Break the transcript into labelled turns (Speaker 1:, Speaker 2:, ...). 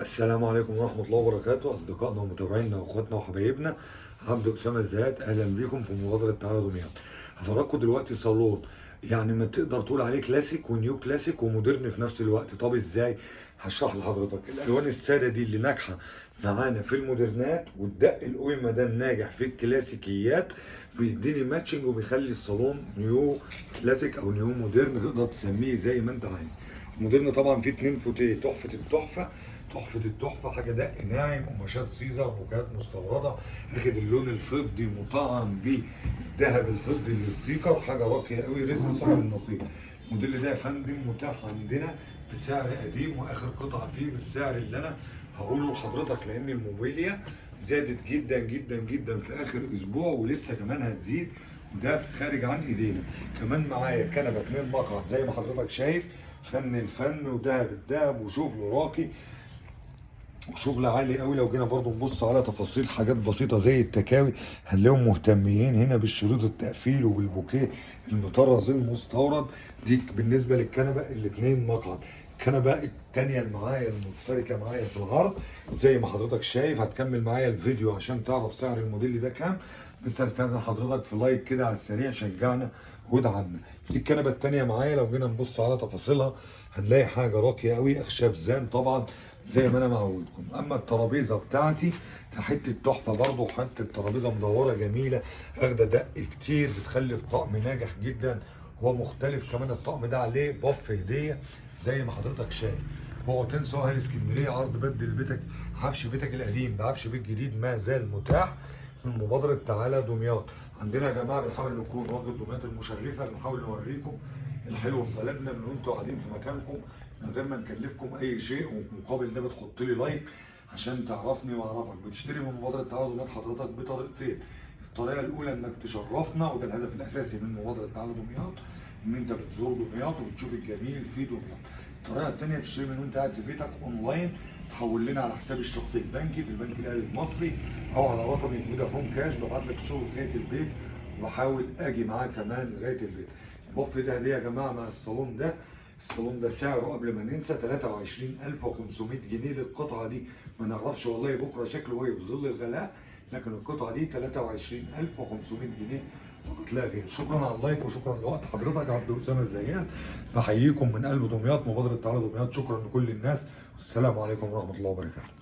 Speaker 1: السلام عليكم ورحمة الله وبركاته، أصدقائنا ومتابعينا وأخواتنا وحبايبنا. عبد أسامة الزهات، أهلا بيكم في مبادرة تعالى دمياط. هفرجكم دلوقتي صالون يعني ما تقدر تقول عليه كلاسيك ونيو كلاسيك ومودرن في نفس الوقت. طب إزاي؟ هشرح لحضرتك. الألوان السادة دي اللي ناجحة معانا في المودرنات، والدق القويمة ده الناجح في الكلاسيكيات، بيديني ماتشنج وبيخلي الصالون نيو كلاسيك أو نيو مودرن، تقدر تسميه زي ما أنت عايز. المودرن طبعا فيه 2 فوتيه، تحفة التحفة. تحفة التحفة، حاجة دق ناعم، قماشات سيزر، بوكات مستوردة، اخد اللون الفضي مطعم بالذهب الفضي الستيكر، حاجة راقية قوي، رزق صاحب النصيب. الموديل ده يا فندم متاح عندنا بسعر قديم، واخر قطعة فيه بالسعر اللي انا هقوله لحضرتك، لان الموبيليا زادت جدا جدا جدا في اخر اسبوع، ولسه كمان هتزيد، وده خارج عن ايدينا. كمان معايا كنبة 2 مقعد زي ما حضرتك شايف، فن الفن ودهب الدهب وشغل راقي، شغل عالي قوي. لو جينا برضو نبص على تفاصيل حاجات بسيطه زي التكاوي، هنلاقيهم مهتمين هنا بالشريط التقفيل وبالبوكيه المطرز المستورد. دي بالنسبه للكنبه الاتنين مقعد. الكنبه التانيه اللي معايا المشتركه معايا في العرض زي ما حضرتك شايف، هتكمل معايا الفيديو عشان تعرف سعر الموديل ده كام. بس هستاذن حضرتك في لايك كده على السريع، شجعنا وادعمنا. دي الكنبه التانيه معايا، لو جينا نبص على تفاصيلها هنلاقي حاجه راقيه قوي، اخشاب زان طبعا زي ما انا معودكم. اما الترابيزه بتاعتي فحته تحفه برضه، حته ترابيزه مدوره جميله، اخده دق كتير، بتخلي الطقم ناجح جدا ومختلف. كمان الطقم ده عليه بف هديه زي ما حضرتك شايف. اوعوا تنسوا اهل اسكندريه، عرض بدل بيتك، عفش بيتك القديم بعفش بيت جديد ما زال متاح من مبادره تعالى دمياط. عندنا يا جماعه بنحاول نكون واجهه دمياط المشرفه، بنحاول نوريكم الحلو في بلدنا من وانتوا قاعدين في مكانكم، من غير ما نكلفكم اي شيء، ومقابل ده بتحط لي لايك عشان تعرفني واعرفك. بتشتري من مبادره تعالى دمياط حضرتك بطريقتين. الطريقه الاولى انك تشرفنا، وده الهدف الاساسي من مبادره تعالى دمياط، ان انت بتزور دمياط وبتشوف الجميل في دمياط. الطريقه الثانيه تشتري من وانت قاعد في بيتك اونلاين، تحول لنا على حسابي الشخصي البنكي في البنك الاهلي المصري، او على رقمي فودافون كاش، ببعت لك الشغل لغايه البيت، وبحاول اجي معاه كمان لغايه البيت. البوف ده هديه يا جماعه مع الصالون ده. الصالون ده سعره قبل ما ننسى 23500 جنيه للقطعه دي. ما نعرفش والله بكره شكله ايه في ظل الغلاء، لكن القطعه دي 23500 جنيه فقط لا غير. شكرا على اللايك وشكرا لوقت حضرتك. عبد اسامه الزيات بحييكم من قلب دمياط، مبادره تعالى دمياط. شكرا لكل الناس، والسلام عليكم ورحمه الله وبركاته.